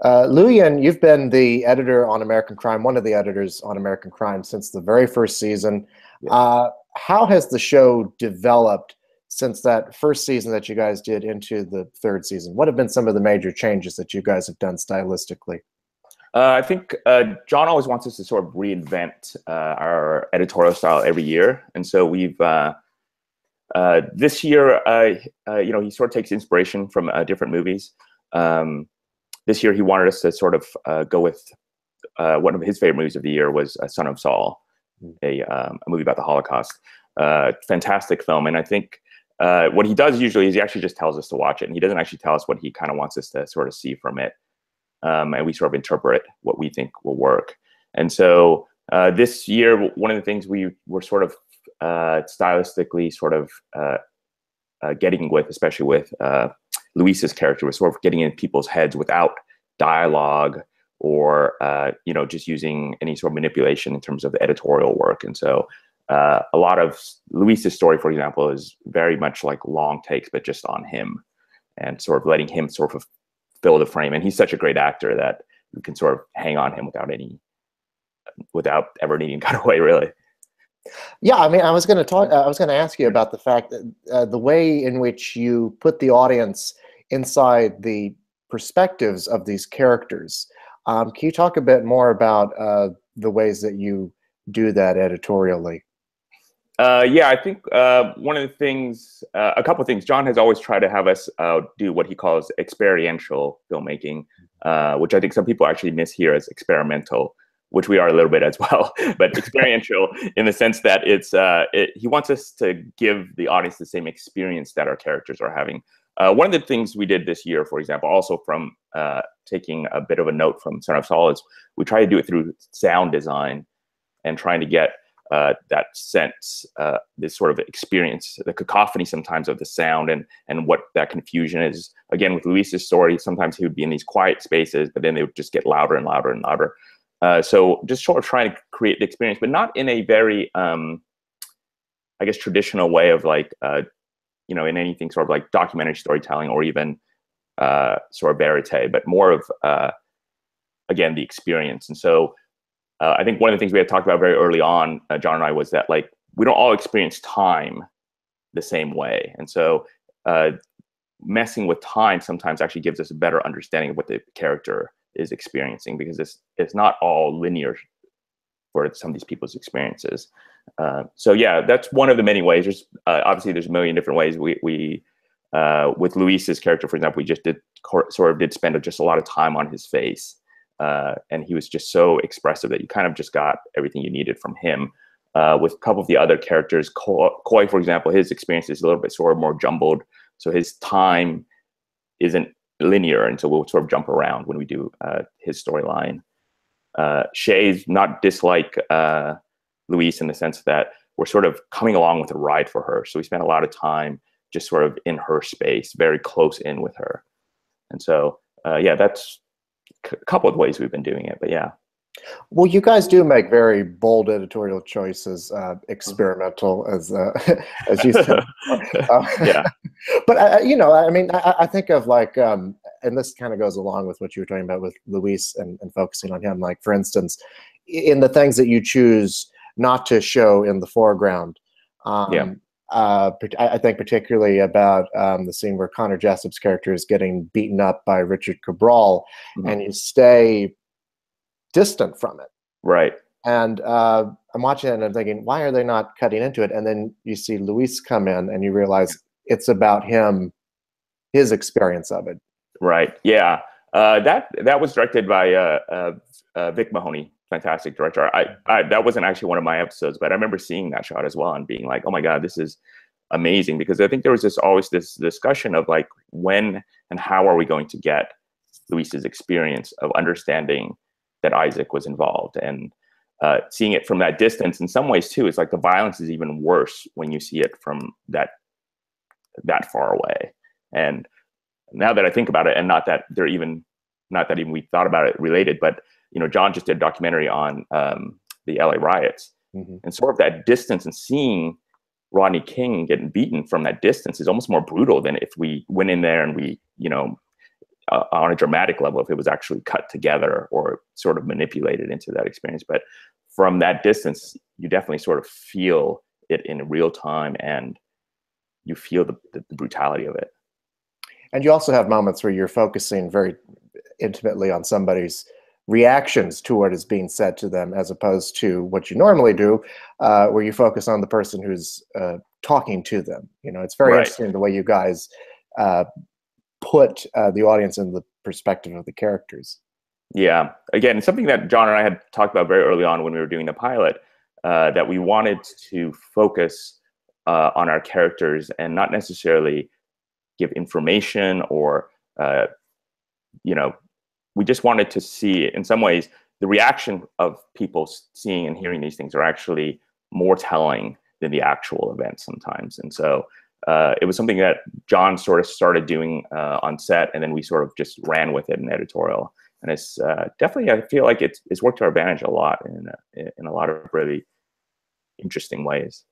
Luyen, you've been the editor on American Crime, one of the editors on American Crime since the very first season. Yeah. How has the show developed since that first season that you guys did into the third season? What have been some of the major changes that you guys have done stylistically? I think John always wants us to sort of reinvent our editorial style every year, and so we've this year, he sort of takes inspiration from different movies. This year, he wanted us to sort of go with one of his favorite movies of the year was Son of Saul, a movie about the Holocaust. Fantastic film, and I think what he does usually is he actually just tells us to watch it, and he doesn't actually tell us what he kind of wants us to sort of see from it. And we sort of interpret what we think will work. And so this year, one of the things we were sort of stylistically sort of getting with, especially with Luis's character, was sort of getting in people's heads without dialogue or just using any sort of manipulation in terms of the editorial work. And so a lot of Luis's story, for example, is very much like long takes, but just on him and sort of letting him sort of fill the frame. And he's such a great actor that you can sort of hang on him without ever needing to cut away, really. Yeah, I mean, I was going to ask you about the fact that the way in which you put the audience inside the perspectives of these characters. Can you talk a bit more about the ways that you do that editorially? Yeah, I think one of the things, a couple of things, John has always tried to have us do what he calls experiential filmmaking, which I think some people actually miss here as experimental, which we are a little bit as well, but experiential in the sense that he wants us to give the audience the same experience that our characters are having. One of the things we did this year, for example, also from taking a bit of a note from Son of Saul, is we try to do it through sound design and trying to get that sense, this sort of experience, the cacophony sometimes of the sound and what that confusion is. Again, with Luis's story, sometimes he would be in these quiet spaces, but then they would just get louder and louder and louder. So just sort of trying to create the experience, but not in a very, I guess, traditional way of like, in anything sort of like documentary storytelling or even sort of verite, but more of, again, the experience. And so I think one of the things we had talked about very early on, John and I, was that like we don't all experience time the same way. And so messing with time sometimes actually gives us a better understanding of what the character is experiencing, because it's not all linear for some of these people's experiences. So yeah, that's one of the many ways. There's obviously there's a million different ways. We with Luis's character, for example, we just did spend just a lot of time on his face. And he was just so expressive that you kind of just got everything you needed from him. With a couple of the other characters, Coy, for example, his experience is a little bit sort of more jumbled. So his time isn't linear, and so we'll sort of jump around when we do his storyline. Shay's not dislike Luis in the sense that we're sort of coming along with a ride for her. So we spent a lot of time just sort of in her space, very close in with her. And so, yeah, that's a couple of ways we've been doing it, but yeah. Well, you guys do make very bold editorial choices, experimental, as you said. Yeah. But I mean, I think of like, and this kind of goes along with what you were talking about with Luis and focusing on him. Like, for instance, in the things that you choose not to show in the foreground. Yeah. I think particularly about the scene where Connor Jessup's character is getting beaten up by Richard Cabral, and you stay distant from it. Right. And I'm watching it and I'm thinking, why are they not cutting into it? And then you see Luis come in and you realize it's about him, his experience of it. Right. Yeah. That was directed by Vic Mahoney, fantastic director. That wasn't actually one of my episodes, but I remember seeing that shot as well and being like, oh my God, this is amazing. Because I think there was always this discussion of like, when and how are we going to get Luis's experience of understanding that Isaac was involved, and seeing it from that distance. In some ways too, it's like the violence is even worse when you see it from that far away. And now that I think about it, and not that even we thought about it related, but John just did a documentary on the LA riots, and sort of that distance and seeing Rodney King getting beaten from that distance is almost more brutal than if we went in there and we on a dramatic level if it was actually cut together or sort of manipulated into that experience. But from that distance, you definitely sort of feel it in real time, and you feel the brutality of it. And you also have moments where you're focusing very intimately on somebody's reactions to what is being said to them, as opposed to what you normally do, where you focus on the person who's talking to them. You know, it's very interesting the way you guys put the audience in the perspective of the characters. Yeah, again, something that John and I had talked about very early on when we were doing the pilot, that we wanted to focus on our characters and not necessarily give information or, you know, we just wanted to see, in some ways, the reaction of people seeing and hearing these things are actually more telling than the actual event sometimes. And so it was something that John sort of started doing on set, and then we sort of just ran with it in editorial. And it's definitely, I feel like it's worked to our advantage a lot in a lot of really interesting ways.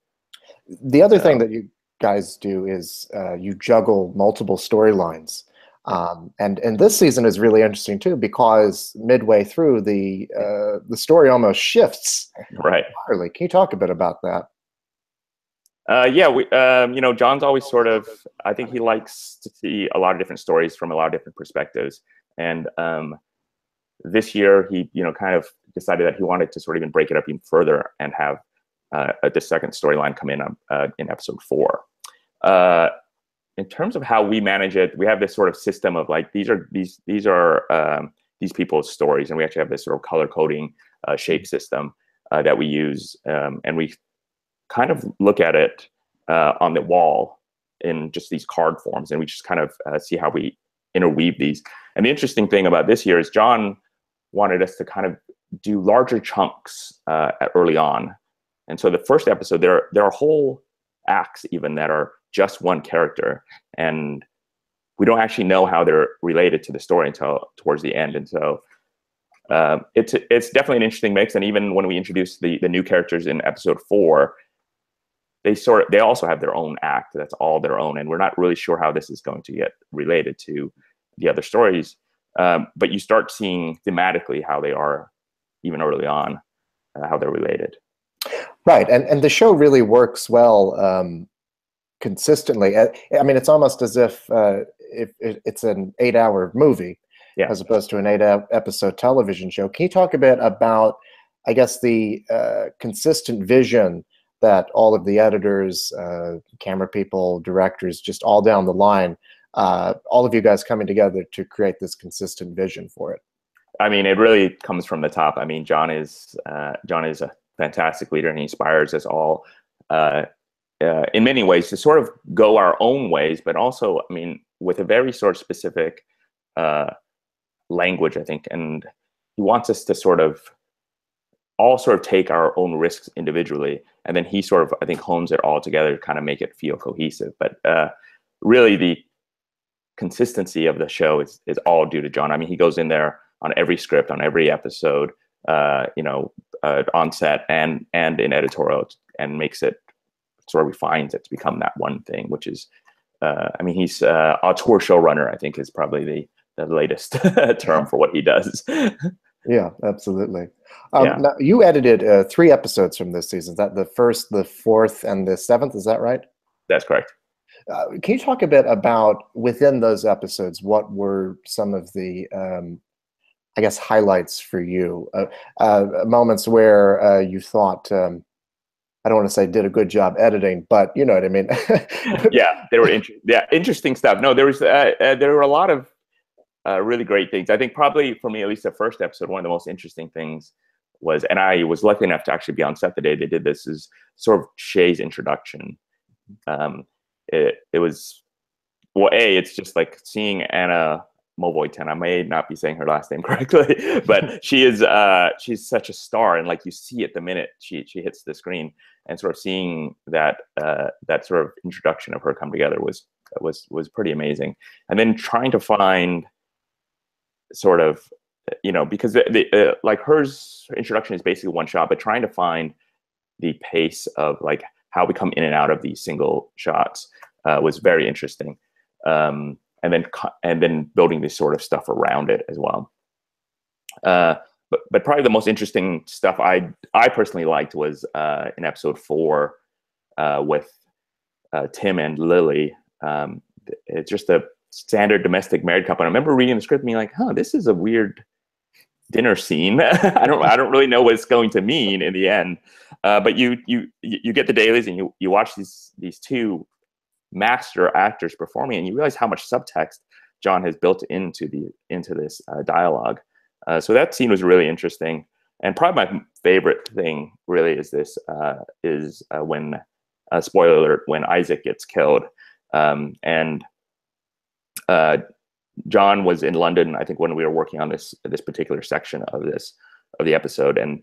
The other thing that you guys do is you juggle multiple storylines. And this season is really interesting too, because midway through the story almost shifts. Right. Entirely. Can you talk a bit about that? Yeah, we, you know, John's always sort of, I think he likes to see a lot of different stories from a lot of different perspectives. And this year he, you know, kind of decided that he wanted to sort of even break it up even further and have the second storyline come in episode 4. In terms of how we manage it, we have this sort of system of like, these are these people's stories, and we actually have this sort of color coding shape system that we use, and we kind of look at it on the wall in just these card forms, and we just kind of see how we interweave these. And the interesting thing about this year is John wanted us to kind of do larger chunks early on. And so the first episode, there are whole acts even that are just one character, and we don't actually know how they're related to the story until towards the end. And so it's definitely an interesting mix. And even when we introduce the new characters in episode 4, they also have their own act that's all their own, and we're not really sure how this is going to get related to the other stories. But you start seeing thematically how they are, even early on, how they're related. Right, and the show really works well consistently. I mean, it's almost as if it's an 8-hour movie, as opposed to an 8-episode television show. Can you talk a bit about, I guess, the consistent vision that all of the editors, camera people, directors, just all down the line, all of you guys coming together to create this consistent vision for it? I mean, it really comes from the top. I mean, John is a fantastic leader, and he inspires us all in many ways to sort of go our own ways, but also, I mean, with a very sort of specific language, I think. And he wants us to all take our own risks individually, and then he sort of, I think, hones it all together to kind of make it feel cohesive. But really, the consistency of the show is all due to John. I mean, he goes in there on every script, on every episode, you know, on set and in editorial, and makes it, sort of refines it to become that one thing, which is, I mean, he's auteur showrunner, I think, is probably the latest term for what he does. Yeah, absolutely. Now, you edited 3 episodes from this season. Is that the 1st, the 4th, and the 7th? Is that right? That's correct. Can you talk a bit about, within those episodes, what were some of the, I guess, highlights for you? Moments where you thought, I don't want to say did a good job editing, but you know what I mean. Yeah, they were interesting stuff. No, there were a lot of really great things. I think probably for me, at least the first episode, one of the most interesting things was, and I was lucky enough to actually be on set the day they did this, is sort of Shay's introduction. It was, well, it's just like seeing Anna Mulvoy Ten. I may not be saying her last name correctly, but she's such a star, and like you see it the minute she hits the screen, and sort of seeing that that sort of introduction of her come together was pretty amazing. And then trying to find sort of, you know, because like her introduction is basically one shot, but trying to find the pace of like how we come in and out of these single shots was very interesting. and then building this sort of stuff around it as well. But probably the most interesting stuff I personally liked was in episode 4 with Tim and Lili. It's just a standard domestic married couple. And I remember reading the script and being like, huh, this is a weird dinner scene. I don't really know what it's going to mean in the end. But you get the dailies and you watch these two master actors performing, and you realize how much subtext John has built into this dialogue. So that scene was really interesting. And probably my favorite thing really is this when spoiler alert, when Isaac gets killed. And John was in London, I think, when we were working on this particular section of the episode, and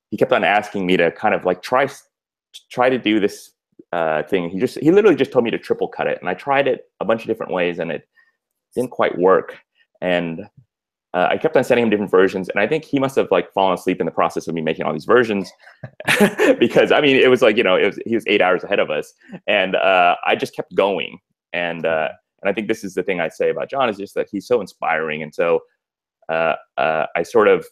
he kept on asking me to kind of like try to do this thing. He literally just told me to triple cut it, and I tried it a bunch of different ways, and it didn't quite work. And I kept on sending him different versions, and I think he must have like fallen asleep in the process of me making all these versions, because I mean, it was like, he was 8 hours ahead of us, and I just kept going. And I think this is the thing I say about John, is just that he's so inspiring. And so I sort of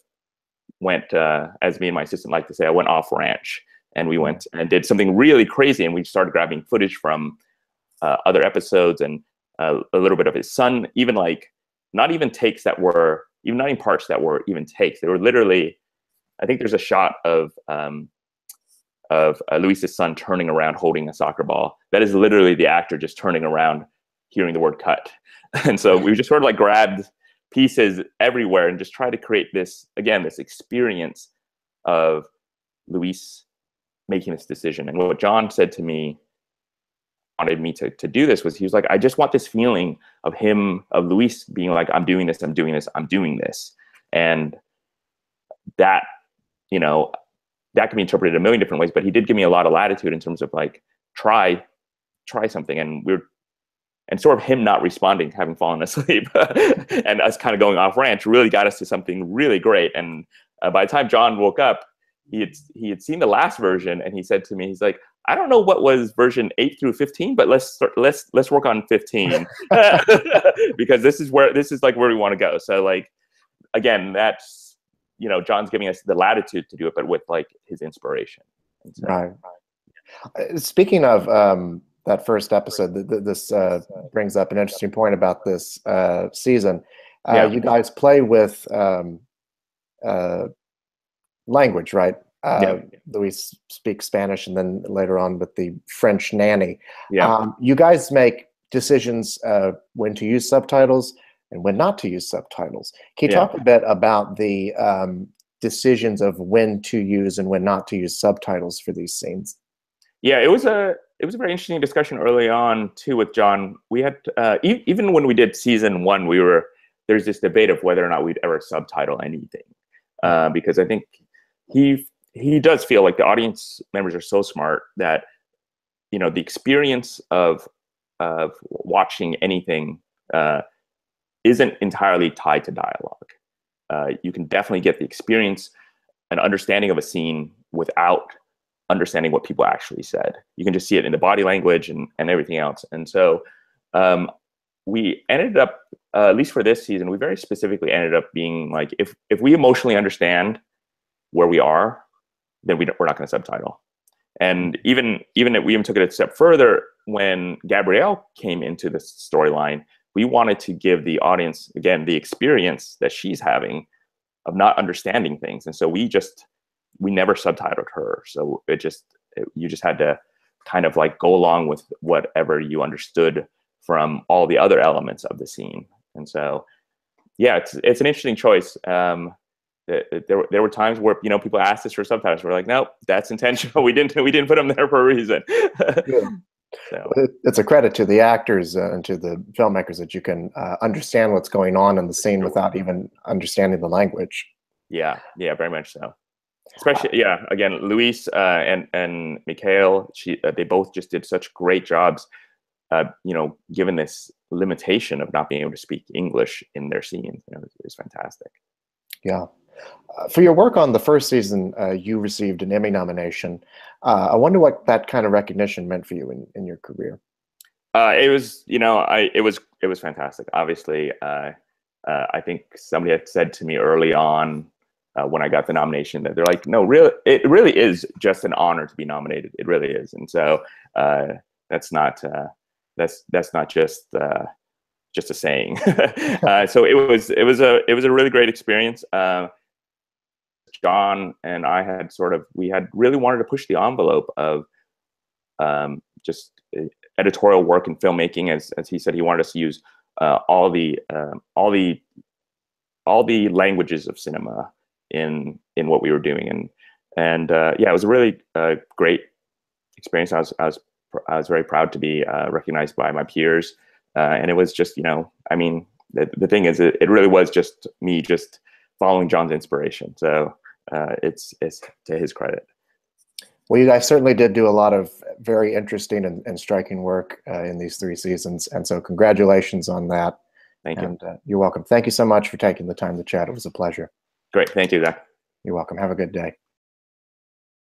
went, as me and my assistant like to say, I went off ranch, and we went and did something really crazy, and we started grabbing footage from other episodes and a little bit of his son, even like not even takes that were. Even not even parts that were even takes. They were literally, I think there's a shot of Luis's son turning around holding a soccer ball. That is literally the actor just turning around, hearing the word cut. And so we just sort of like grabbed pieces everywhere and just tried to create this, again, this experience of Luis making this decision. And what John said to me, wanted me to do this, was he was like, I just want this feeling of Luis being like, I'm doing this, I'm doing this, I'm doing this. And that, that can be interpreted a million different ways, but he did give me a lot of latitude in terms of like, try something. And sort of him not responding, having fallen asleep and us kind of going off ranch really got us to something really great. And by the time John woke up, he had seen the last version, and he said to me, he's like, I don't know what was version 8 through 15, but let's work on 15 because this is like where we want to go. So like, again, that's, John's giving us the latitude to do it, but with like his inspiration. So, right. Speaking of that first episode, this brings up an interesting point about this season. You guys play with language, right? Luis speaks Spanish, and then later on with the French nanny. You guys make decisions when to use subtitles and when not to use subtitles. Can you talk a bit about the decisions of when to use and when not to use subtitles for these scenes? Yeah, it was a very interesting discussion early on too with John. We had even when we did season 1, there's this debate of whether or not we'd ever subtitle anything, because I think he does feel like the audience members are so smart that, the experience of watching anything isn't entirely tied to dialogue. You can definitely get the experience and understanding of a scene without understanding what people actually said. You can just see it in the body language and everything else. And so we ended up, at least for this season, we very specifically ended up being like, if we emotionally understand where we are, then we're not going to subtitle. And we even took it a step further when Gabrielle came into the storyline. We wanted to give the audience, again, the experience that she's having of not understanding things. And so we never subtitled her. So you just had to kind of like go along with whatever you understood from all the other elements of the scene. And so, yeah, it's an interesting choice. There were times where people asked us for subtitles. We're like, nope, that's intentional. We didn't put them there for a reason. So. It's a credit to the actors and to the filmmakers that you can understand what's going on in the scene without even understanding the language. Yeah, very much so. Especially, again, Luis and Mickaelle, they both just did such great jobs, given this limitation of not being able to speak English in their scenes. It's fantastic. Yeah. For your work on the first season, you received an Emmy nomination. I wonder what that kind of recognition meant for you in your career. It was, it was fantastic. Obviously, I think somebody had said to me early on when I got the nomination that they're like, no, it really is just an honor to be nominated. It really is, and so that's not just a saying. So it was a really great experience. John and I had we had really wanted to push the envelope of just editorial work and filmmaking, as he said. He wanted us to use all the languages of cinema in what we were doing, and yeah, it was a really great experience. I was very proud to be recognized by my peers, and it was just, I mean, the thing is, it really was just me just following John's inspiration. So it's to his credit. Well, you guys certainly did do a lot of very interesting and striking work in these 3 seasons, and so congratulations on that. Thank you. And you're welcome. Thank you so much for taking the time to chat. It was a pleasure. Great. Thank you, Zach. You're welcome. Have a good day.